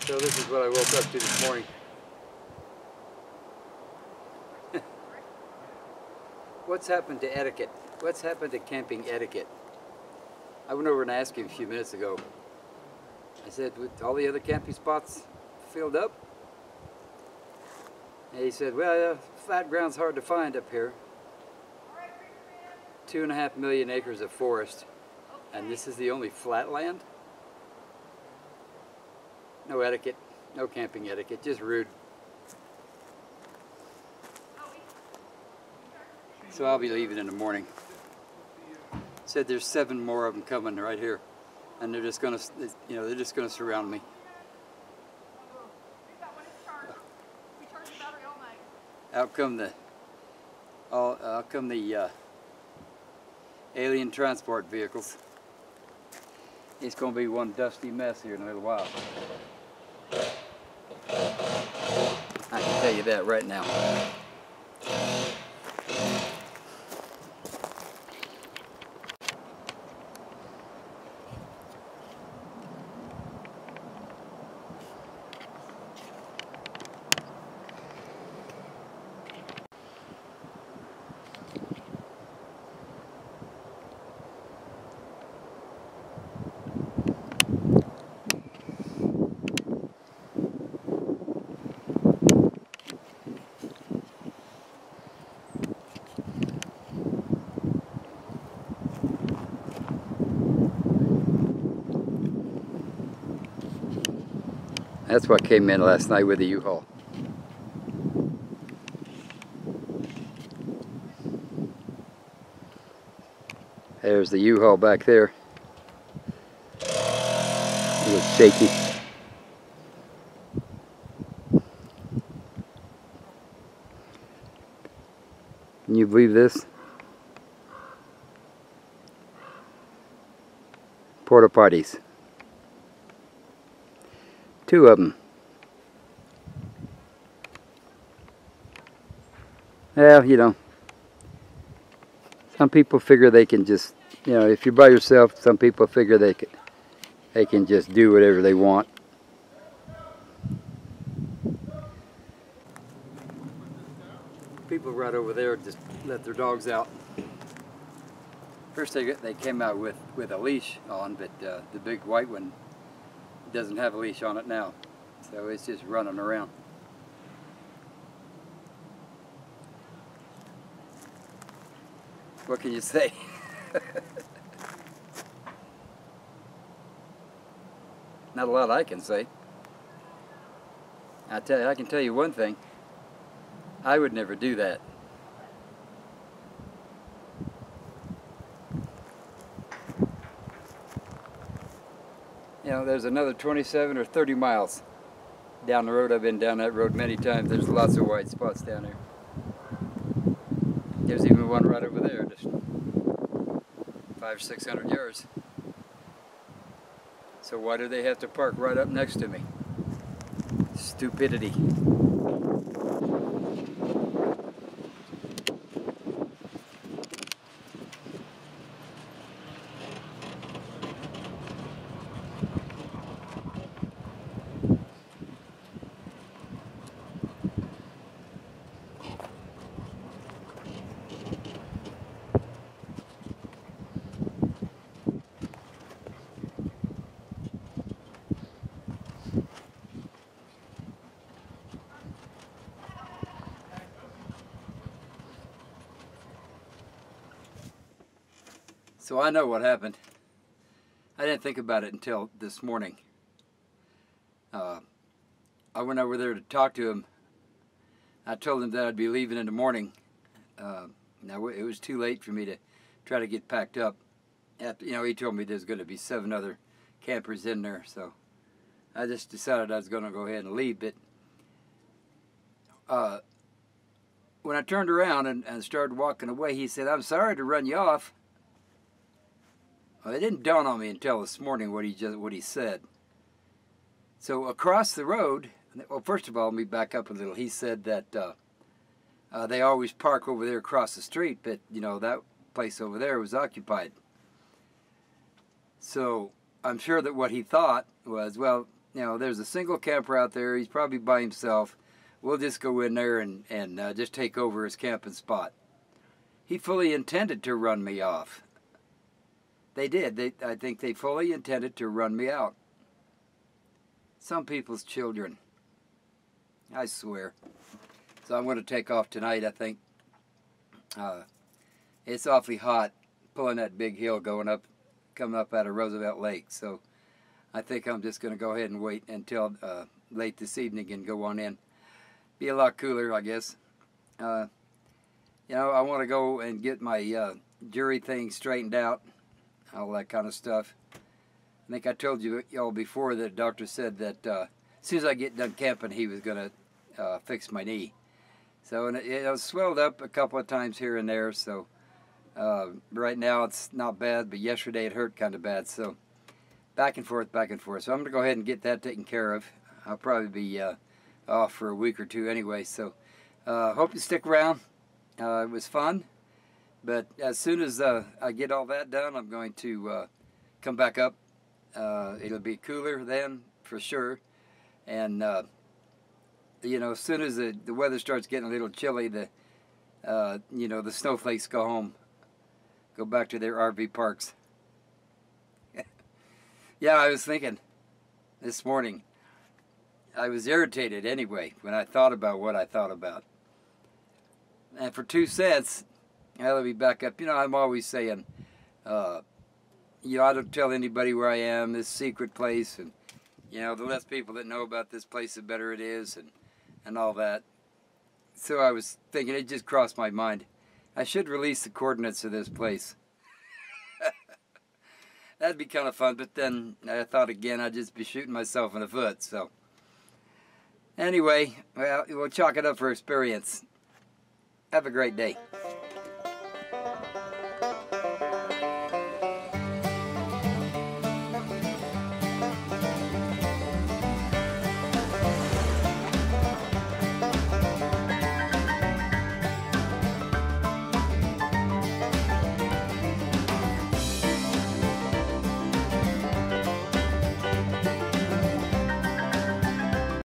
So this is what I woke up to this morning. What's happened to etiquette? What's happened to camping etiquette? I went over and asked him a few minutes ago. I said, with all the other camping spots filled up? And he said, well, flat ground's hard to find up here. 2.5 million acres of forest, and this is the only flat land? No etiquette, no camping etiquette, just rude. So I'll be leaving in the morning. Said there's 7 more of them coming right here, and they're just gonna, they're just gonna surround me. Out come the alien transport vehicles. It's gonna be one dusty mess here in a little while. I can tell you that right now. That's what came in last night with the U-Haul. There's the U-Haul back there. A little shaky. Can you believe this? Porta potties. 2 of them. Well, some people figure they can just, if you're by yourself, some people figure they can just do whatever they want. People right over there just let their dogs out. First they came out with a leash on, but the big white one doesn't have a leash on it now, so it's just running around. What can you say? Not a lot I can say. I can tell you one thing. I would never do that. There's another 27 or 30 miles down the road. I've been down that road many times. There's lots of white spots down there. There's even one right over there, just 500 or 600 yards. So why do they have to park right up next to me? Stupidity. So I know what happened. I didn't think about it until this morning. I went over there to talk to him. I told him that I'd be leaving in the morning. Now it was too late for me to try to get packed up. He told me there's going to be 7 other campers in there, so I just decided I was going to go ahead and leave. But when I turned around and started walking away, he said, "I'm sorry to run you off." Well, it didn't dawn on me until this morning what he said. So across the road, well, first of all, let me back up a little. He said that they always park over there across the street, but that place over there was occupied. So I'm sure that what he thought was, well, you know, there's a single camper out there. He's probably by himself. We'll just go in there and just take over his camping spot. He fully intended to run me off. They did. I think they fully intended to run me out. Some people's children. I swear. So I'm going to take off tonight, I think. It's awfully hot pulling that big hill coming up out of Roosevelt Lake. So I think I'm just going to go ahead and wait until late this evening and go on in. Be a lot cooler, I guess. You know, I want to go and get my jury thing straightened out, all that kind of stuff. I think I told you all before that the doctor said that as soon as I get done camping, he was going to fix my knee. So and it was swelled up a couple of times here and there. So right now it's not bad, but yesterday it hurt kind of bad. So back and forth, back and forth. So I'm going to go ahead and get that taken care of. I'll probably be off for a week or two anyway. So hope you stick around. It was fun. But as soon as I get all that done, I'm going to come back up. It'll be cooler then, for sure. And, you know, as soon as the weather starts getting a little chilly, you know, the snowflakes go home. Go back to their RV parks. Yeah, I was thinking this morning. I was irritated anyway when I thought about what I thought about. And for 2 cents, I'll be back up. You know, I'm always saying, you know, I don't tell anybody where I am, this secret place, and, you know, the less people that know about this place, the better it is, and all that. So I was thinking, it just crossed my mind, I should release the coordinates of this place. That'd be kind of fun, but then I thought again, I'd just be shooting myself in the foot, so. Anyway, well, we'll chalk it up for experience. Have a great day.